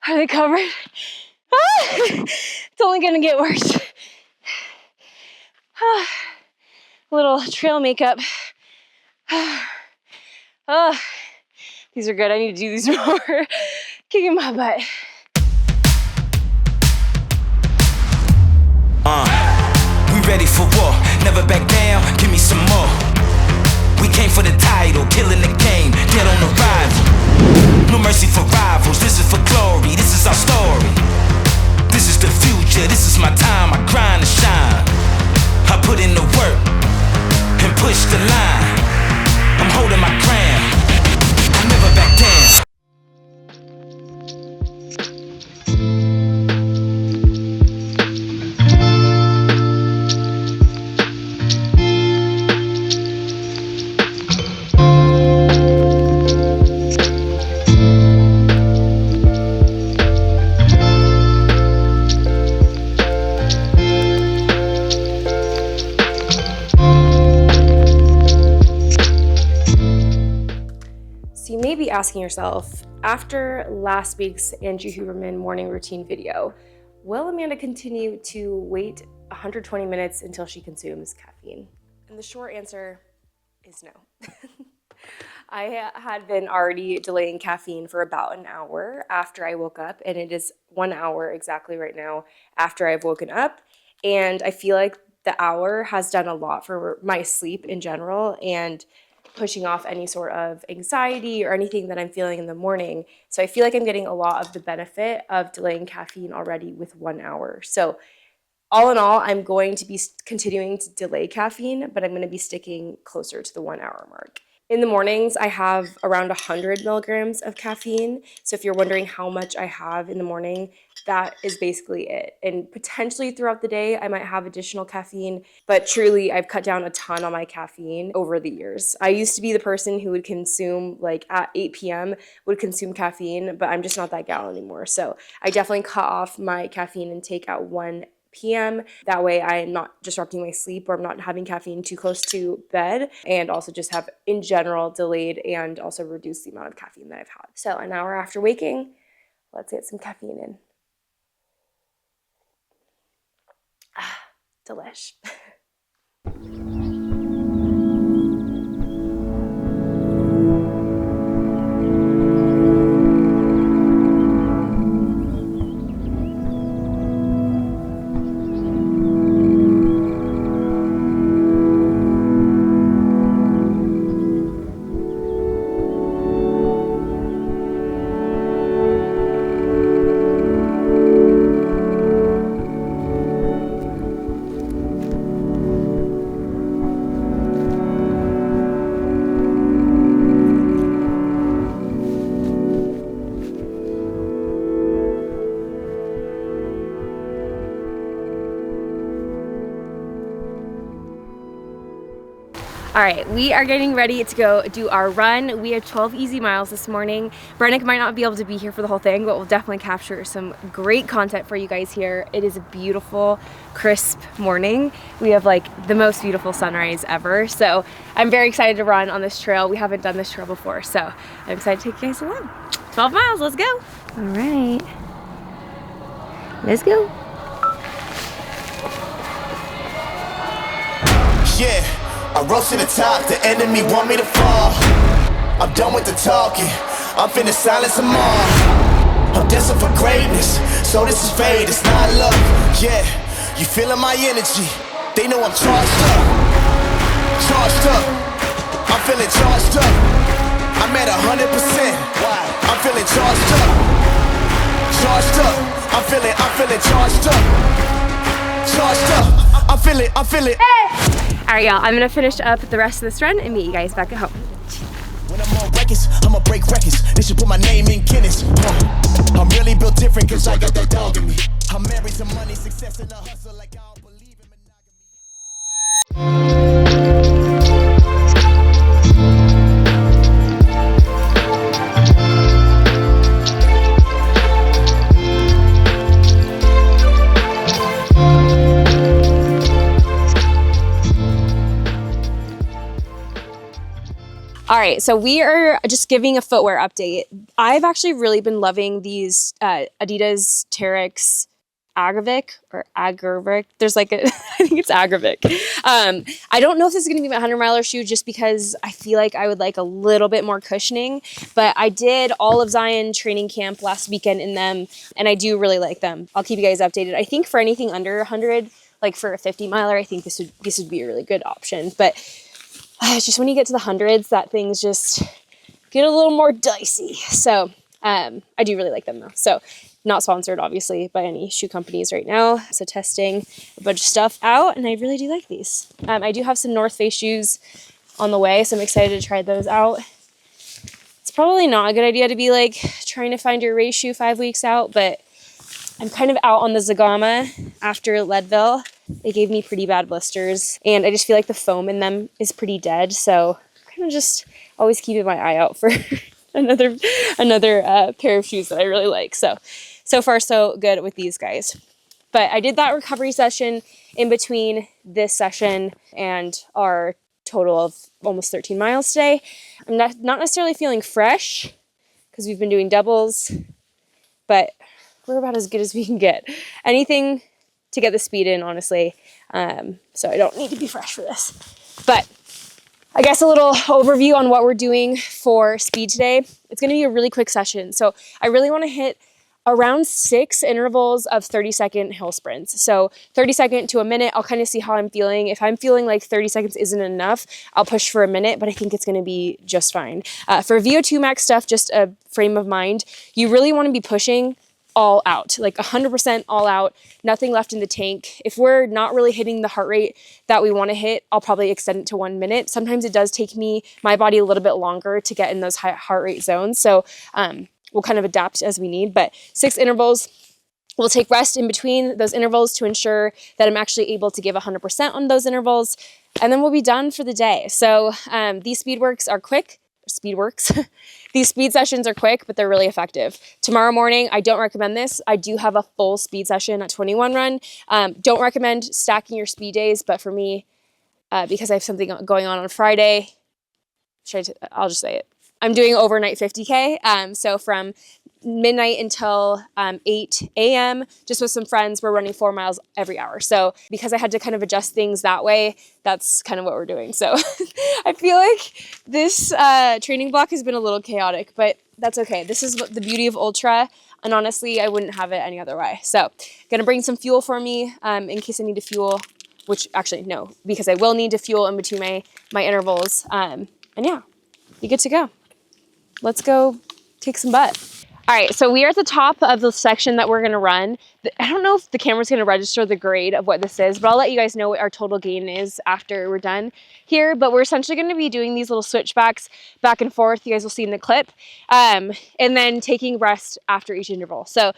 Are they covered? It's only gonna get worse. Little trail makeup. These are good. I need to do these more. Kicking my butt. We ready for war. Never back down. Give me some more. We came for the title, killing the game, dead on arrival. No mercy for rivals. This is for glory. This is our story. This is the future. This is my time. I grind and shine. I put in the work and push the line. I'm holding my ground. I never back down. Asking yourself, after last week's Andrew Huberman morning routine video, will Amanda continue to wait 120 minutes until she consumes caffeine? And the short answer is no. I had been already delaying caffeine for about an hour after I woke up, and it is 1 hour exactly right now after I've woken up, and I feel like the hour has done a lot for my sleep in general and pushing off any sort of anxiety or anything that I'm feeling in the morning. So I feel like I'm getting a lot of the benefit of delaying caffeine already with 1 hour. So all in all, I'm going to be continuing to delay caffeine, but I'm going to be sticking closer to the 1 hour mark. In the mornings, I have around 100 milligrams of caffeine. So if you're wondering how much I have in the morning, that is basically it. And potentially throughout the day, I might have additional caffeine, but truly I've cut down a ton on my caffeine over the years. I used to be the person who would consume, like at 8 p.m., would consume caffeine, but I'm just not that gal anymore. So I definitely cut off my caffeine intake at 1 p.m. That way I'm not disrupting my sleep, or I'm not having caffeine too close to bed, and also just have in general delayed and also reduced the amount of caffeine that I've had. So an hour after waking, let's get some caffeine in. Delish. All right, we are getting ready to go do our run. We have 12 easy miles this morning. Brennik might not be able to be here for the whole thing, but we'll definitely capture some great content for you guys here. It is a beautiful, crisp morning. We have like the most beautiful sunrise ever. So I'm very excited to run on this trail. We haven't done this trail before, so I'm excited to take you guys along. 12 miles, let's go. All right, let's go. Yeah. I rose to the top, the enemy want me to fall. I'm done with the talking, I'm finna silence them all. I'm destined for greatness, so this is fate, it's not luck. Yeah, you feeling my energy, they know I'm charged up. Charged up, I'm feeling charged up. I'm at 100%, I'm feeling charged up. Charged up, I'm feeling charged up. Charged up, I'm feeling. Hey! All right, y'all, I'm gonna finish up the rest of this run and meet you guys back at home. When I'm on records, I'ma break records. They should put my name in Guinness. I'm really built different cause I got that dog in me. I'm married to money, success, and a hustle like I don't believe in monogamy. All right, so we are just giving a footwear update. I've actually really been loving these Adidas Terex Agravic or Agravic. There's like a, I think it's Agravic. I don't know if this is going to be my 100-miler shoe just because I feel like I would like a little bit more cushioning, but I did all of Zion training camp last weekend in them, and I do really like them. I'll keep you guys updated. I think for anything under 100, like for a 50-miler, I think this would be a really good option. But it's just when you get to the hundreds that things just get a little more dicey. So I do really like them though. So not sponsored obviously by any shoe companies right now. So testing a bunch of stuff out, and I really do like these. I do have some North Face shoes on the way, so I'm excited to try those out. It's probably not a good idea to be like trying to find your race shoe 5 weeks out, but I'm kind of out on the Zagama after Leadville. They gave me pretty bad blisters, and I just feel like the foam in them is pretty dead. So kind of just always keeping my eye out for another pair of shoes that I really like. So far so good with these guys. But I did that recovery session in between this session and our total of almost 13 miles today. I'm not necessarily feeling fresh because we've been doing doubles, but we're about as good as we can get. Anything to get the speed in, honestly. So I don't need to be fresh for this. But I guess a little overview on what we're doing for speed today. It's going to be a really quick session. So I really want to hit around 6 intervals of 30-second hill sprints. So 30-second to a minute, I'll kind of see how I'm feeling. If I'm feeling like 30 seconds isn't enough, I'll push for a minute, but I think it's going to be just fine. For VO2 max stuff, just a frame of mind, you really want to be pushing all out, like 100% all out, nothing left in the tank. If we're not really hitting the heart rate that we want to hit, I'll probably extend it to 1 minute. Sometimes it does take my body a little bit longer to get in those high heart rate zones. So we'll kind of adapt as we need, but 6 intervals. We'll take rest in between those intervals to ensure that I'm actually able to give 100% on those intervals, and then we'll be done for the day. So these speed works are quick. These speed sessions are quick, but they're really effective. Tomorrow morning, I don't recommend this. I do have a full speed session at 21 run. Don't recommend stacking your speed days, but for me, because I have something going on Friday, I'll just say it. I'm doing overnight 50K. So from midnight until 8 a.m. just with some friends, we're running 4 miles every hour. So because I had to kind of adjust things that way, that's kind of what we're doing. So I feel like this training block has been a little chaotic, but that's okay. This is the beauty of Ultra, and honestly, I wouldn't have it any other way. So gonna bring some fuel for me in case I need to fuel, which actually no, because I will need to fuel in between my intervals. And yeah, be good to go. Let's go kick some butt. All right, so we are at the top of the section that we're gonna run. I don't know if the camera's gonna register the grade of what this is, but I'll let you guys know what our total gain is after we're done here. But we're essentially gonna be doing these little switchbacks back and forth. You guys will see in the clip. And then taking rest after each interval. So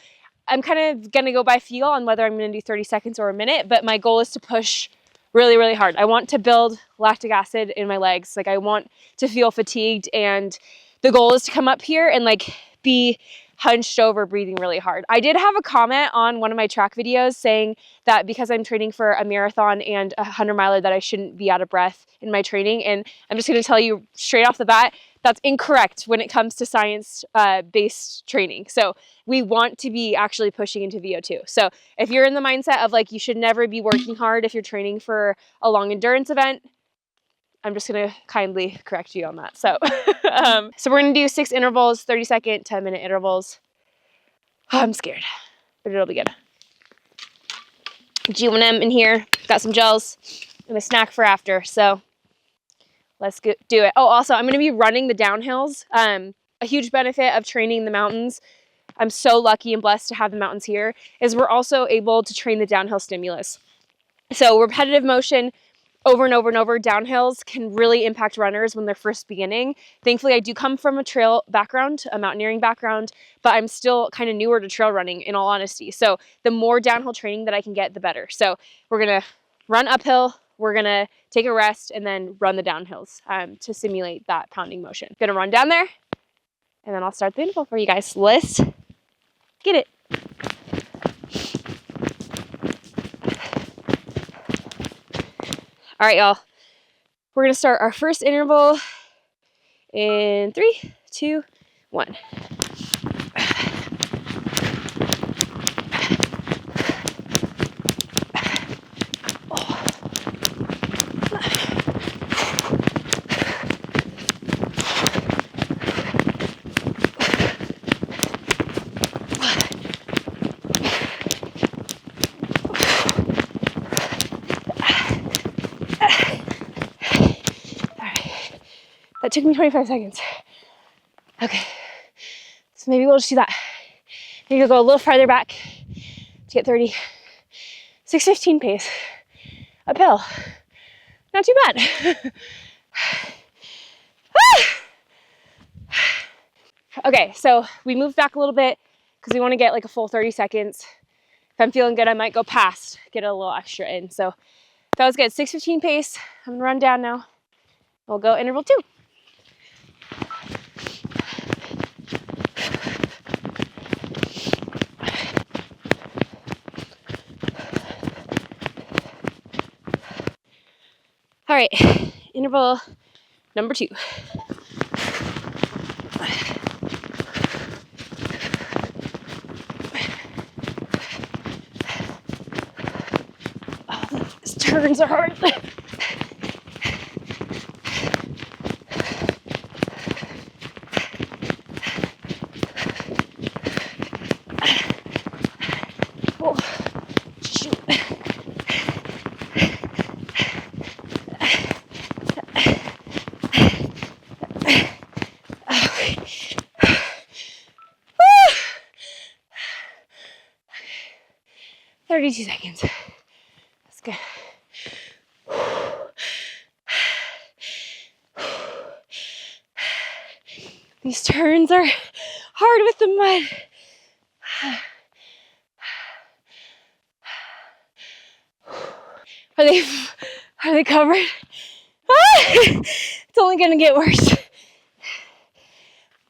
I'm kind of gonna go by feel on whether I'm gonna do 30 seconds or a minute, but my goal is to push really, really hard. I want to build lactic acid in my legs. Like I want to feel fatigued, and the goal is to come up here and like be hunched over breathing really hard. I did have a comment on one of my track videos saying that because I'm training for a marathon and a 100-miler that I shouldn't be out of breath in my training. And I'm just going to tell you straight off the bat, that's incorrect when it comes to science-based training. So we want to be actually pushing into VO2. So if you're in the mindset of like you should never be working hard if you're training for a long endurance event, I'm just going to kindly correct you on that. So, so we're going to do 6 intervals, 30-second, 10-minute intervals. Oh, I'm scared, but it'll be good. G1M in here, got some gels and a snack for after. So let's do it. Oh, also I'm going to be running the downhills. A huge benefit of training the mountains, I'm so lucky and blessed to have the mountains here, is we're also able to train the downhill stimulus. So repetitive motion over and over and over downhills can really impact runners when they're first beginning. Thankfully, I do come from a trail background, a mountaineering background, but I'm still kind of newer to trail running in all honesty. So the more downhill training that I can get, the better. So we're gonna run uphill, we're gonna take a rest, and then run the downhills to simulate that pounding motion. Gonna run down there, and then I'll start the interval for you guys. Let's get it. All right, y'all. We're gonna start our first interval In 3, 2, 1. That took me 25 seconds. Okay, so maybe we'll just do that. Maybe we'll go a little farther back to get 30. 6:15 pace, uphill. Not too bad. Okay, so we moved back a little bit because we want to get like a full 30 seconds. If I'm feeling good, I might go past, get a little extra in. So that was good. 6:15 pace. I'm gonna run down now. We'll go interval 2. All right, interval number 2. Oh, these turns are hard. Oh, shoot. Ah! 32 seconds. That's good. These turns are hard with the mud. Are they covered? Ah! It's only gonna get worse.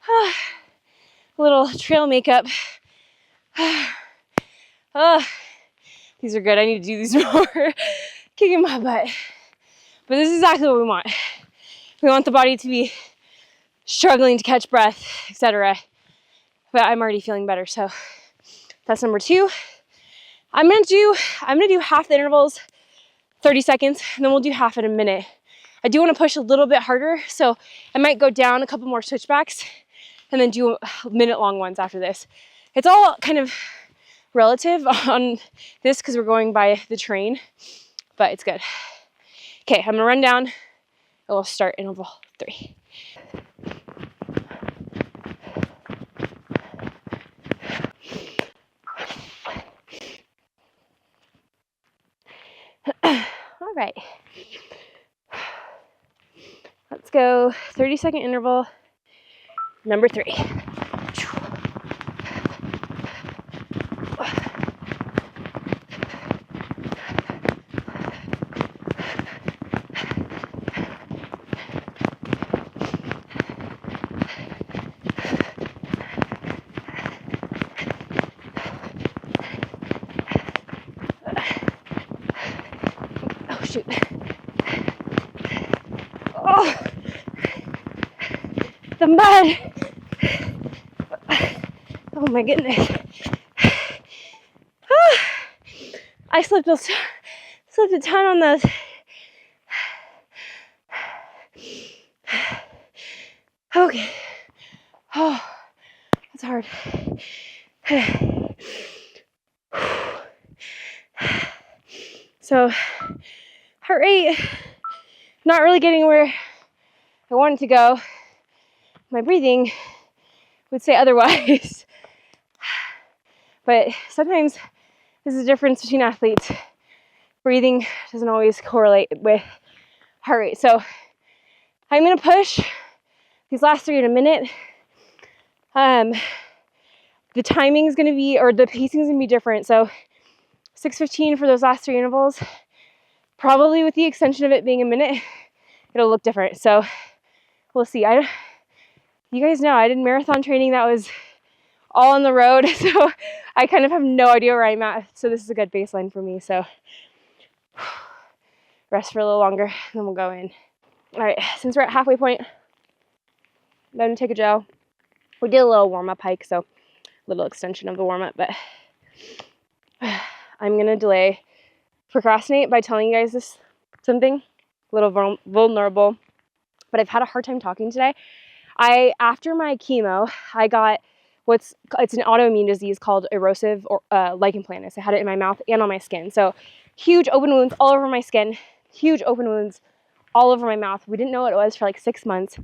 Ah, a little trail makeup. These are good. I need to do these more. Kicking my butt. But this is exactly what we want. We want the body to be struggling to catch breath, etc. But I'm already feeling better, so that's number 2. I'm gonna do half the intervals, 30 seconds, and then we'll do half in a minute. I do want to push a little bit harder, so I might go down a couple more switchbacks and then do minute-long ones after this. It's all kind of relative on this because we're going by the train, but it's good. Okay, I'm gonna run down and we'll start interval 3. All right, let's go 30-second interval number 3. Shoot. Oh, the mud. Oh my goodness. I slipped a ton on those. Okay. Oh, that's hard. So, heart rate, not really getting where I wanted to go. My breathing would say otherwise. But sometimes there's a difference between athletes. Breathing doesn't always correlate with heart rate. So I'm gonna push these last 3 in a minute. The timing is gonna be, or the pacing is gonna be different. So 6:15 for those last 3 intervals. Probably with the extension of it being a minute, it'll look different. So we'll see. You guys know I did marathon training that was all on the road, so I kind of have no idea where I'm at. So this is a good baseline for me. So rest for a little longer, and then we'll go in. All right, since we're at halfway point, then take a gel. We did a little warm-up hike, so a little extension of the warm-up, but I'm going to procrastinate by telling you guys something a little vulnerable, but I've had a hard time talking today. After my chemo, I got it's an autoimmune disease called erosive lichen planus. I had it in my mouth and on my skin. So huge open wounds all over my skin, huge open wounds all over my mouth. We didn't know what it was for like 6 months.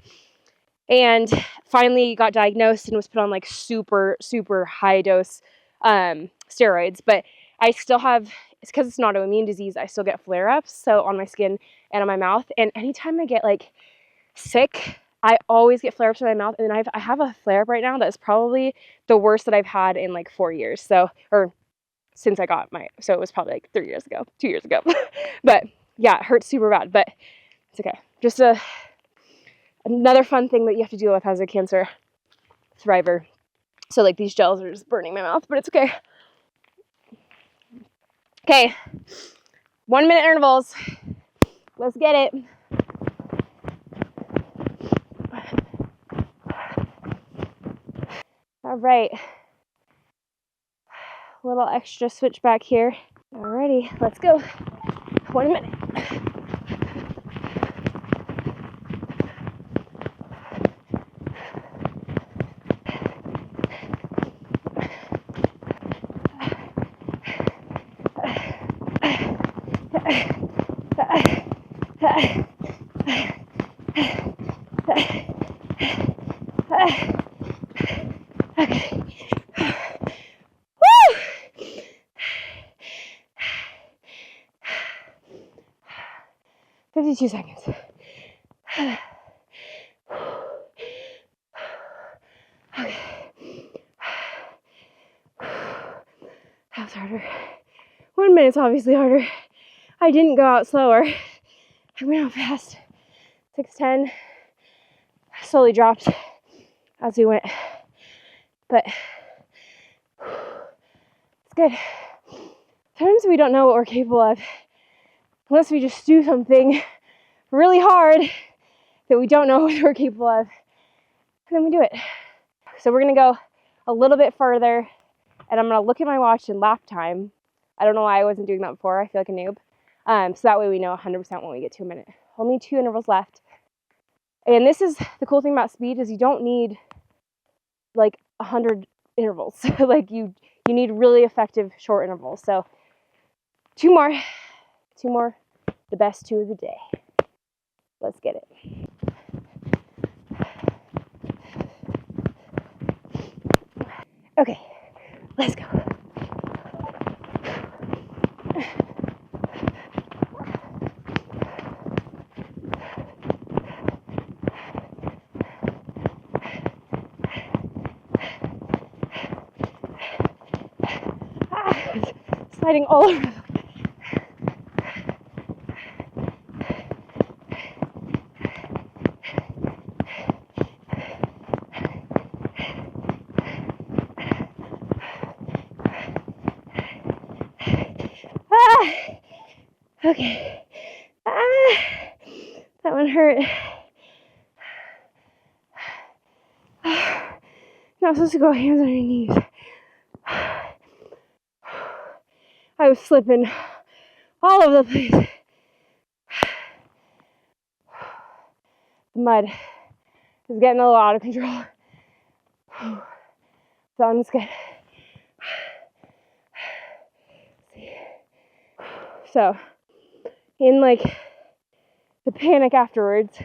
And finally got diagnosed and was put on like super, super high dose steroids. But I still have, it's because it's an autoimmune disease, I still get flare-ups, so on my skin and on my mouth. And anytime I get like sick, I always get flare-ups in my mouth. And I have a flare-up right now that's probably the worst that I've had in like 4 years. So, or since I got so it was probably like 2 years ago. But yeah, it hurts super bad, but it's okay. Just another fun thing that you have to deal with as a cancer survivor. So like these gels are just burning my mouth, but it's okay. Okay, 1 minute intervals. Let's get it. All right. A little extra switch back here. Alrighty, let's go. 1 minute. Okay. Woo! 52 seconds. Okay. That was harder. 1 minute's obviously harder. I didn't go out slower. I went out fast. 6:10. Slowly dropped as we went. But it's good. Sometimes we don't know what we're capable of unless we just do something really hard that we don't know what we're capable of, and then we do it. So we're gonna go a little bit further, and I'm gonna look at my watch and lap time. I don't know why I wasn't doing that before. I feel like a noob. So that way we know 100% when we get to a minute. Only 2 intervals left. And this is the cool thing about speed, is you don't need like 100 intervals. Like you need really effective short intervals. So 2 more, the best 2 of the day. Let's get it. Okay, let's go. Sliding all over the Okay. That one hurt. Not supposed to go hands on your knees. I was slipping all over the place. The mud is getting a little out of control. Sounds good. So, in like the panic afterwards,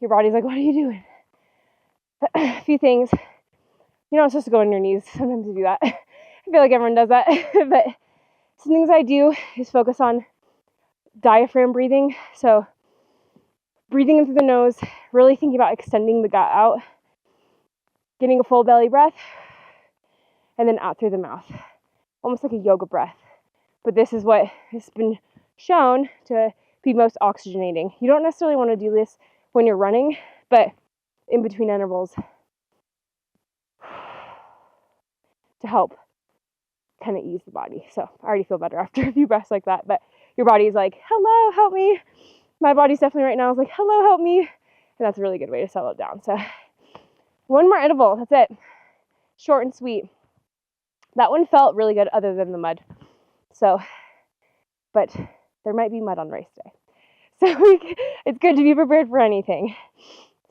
your body's like, what are you doing? A few things. You're not supposed to go on your knees. Sometimes you do that. I feel like everyone does that. But some things I do is focus on diaphragm breathing. So breathing in through the nose, really thinking about extending the gut out, getting a full belly breath, and then out through the mouth. Almost like a yoga breath. But this is what has been shown to be most oxygenating. You don't necessarily want to do this when you're running, but in between intervals to help kind of ease the body. So I already feel better after a few breaths like that, but your body's like, hello, help me. My body's definitely right now is like, hello, help me. And that's a really good way to settle it down. So One more interval, that's it. Short and sweet. That one felt really good other than the mud. So, but there might be mud on race day. So it's good to be prepared for anything.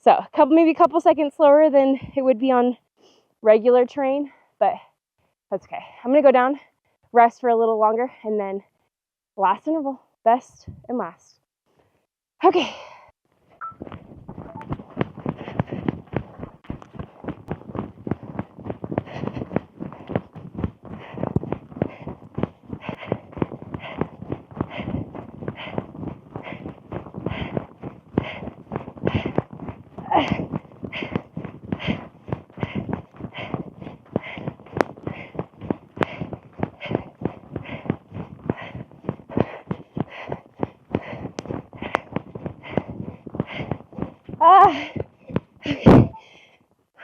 So maybe a couple seconds slower than it would be on regular terrain, but that's okay. I'm gonna go down, rest for a little longer, and then last interval, best and last. Okay.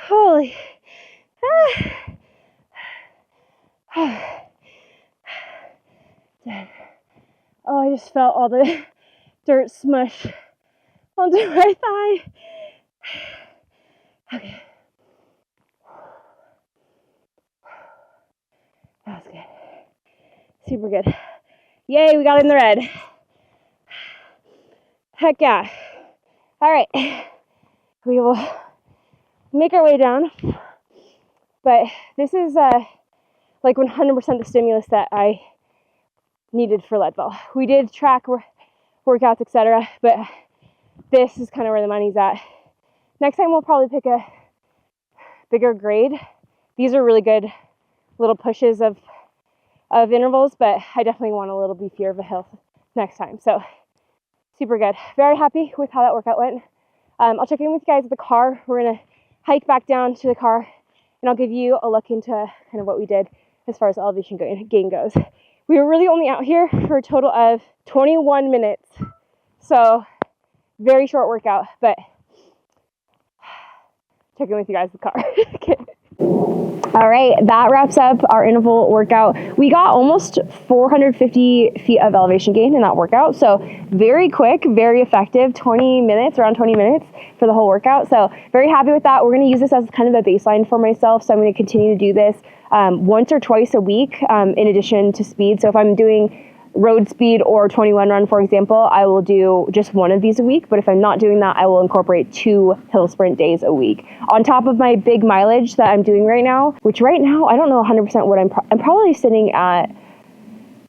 Holy. Oh, I just felt all the dirt smush onto my thigh. Okay. That was good. Super good. Yay, we got in the red. Heck yeah. All right. We will make our way down. But this is like 100% the stimulus that I needed for Leadville. We did track workouts, etc., but this is kind of where the money's at. Next time we'll probably pick a bigger grade. These are really good little pushes of intervals, but I definitely want a little beefier of a hill next time. So super good. Very happy with how that workout went. I'll check in with you guys at the car. We're gonna hike back down to the car, and I'll give you a look into kind of what we did as far as elevation gain goes. We were really only out here for a total of 21 minutes. So very short workout, but check in with you guys in the car. Okay. All right, that wraps up our interval workout. We got almost 450 feet of elevation gain in that workout. So very quick, very effective, around 20 minutes for the whole workout. So very happy with that. We're gonna use this as kind of a baseline for myself. So I'm gonna continue to do this once or twice a week in addition to speed. So if I'm doing road speed or 21 run, for example, I will do just one of these a week. But if I'm not doing that, I will incorporate 2 hill sprint days a week on top of my big mileage that I'm doing right now, which right now, I don't know 100% what I'm probably sitting at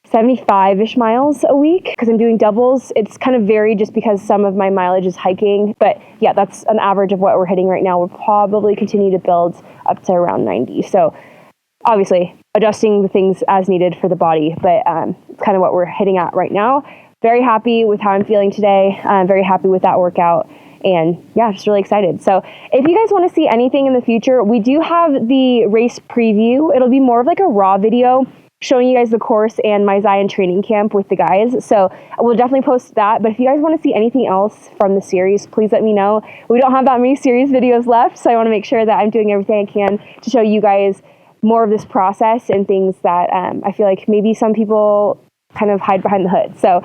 75-ish miles a week because I'm doing doubles. It's kind of varied just because some of my mileage is hiking, but yeah, that's an average of what we're hitting right now. We'll probably continue to build up to around 90. So obviously adjusting the things as needed for the body, but it's kind of what we're hitting at right now. Very happy with how I'm feeling today. I'm very happy with that workout, and yeah, just really excited. So if you guys want to see anything in the future, we do have the race preview. It'll be more of like a raw video showing you guys the course and my Zion training camp with the guys. So we'll definitely post that. But if you guys want to see anything else from the series, please let me know. We don't have that many series videos left, so I want to make sure that I'm doing everything I can to show you guys more of this process and things that I feel like maybe some people kind of hide behind the hood. So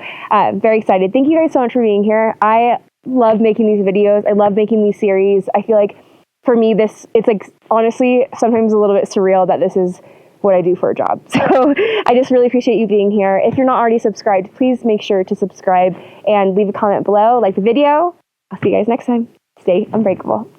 very excited. Thank you guys so much for being here. I love making these videos. I love making these series. I feel like for me, it's like honestly sometimes a little bit surreal that this is what I do for a job. So I just really appreciate you being here. If you're not already subscribed, please make sure to subscribe and leave a comment below, like the video. I'll see you guys next time. Stay unbreakable.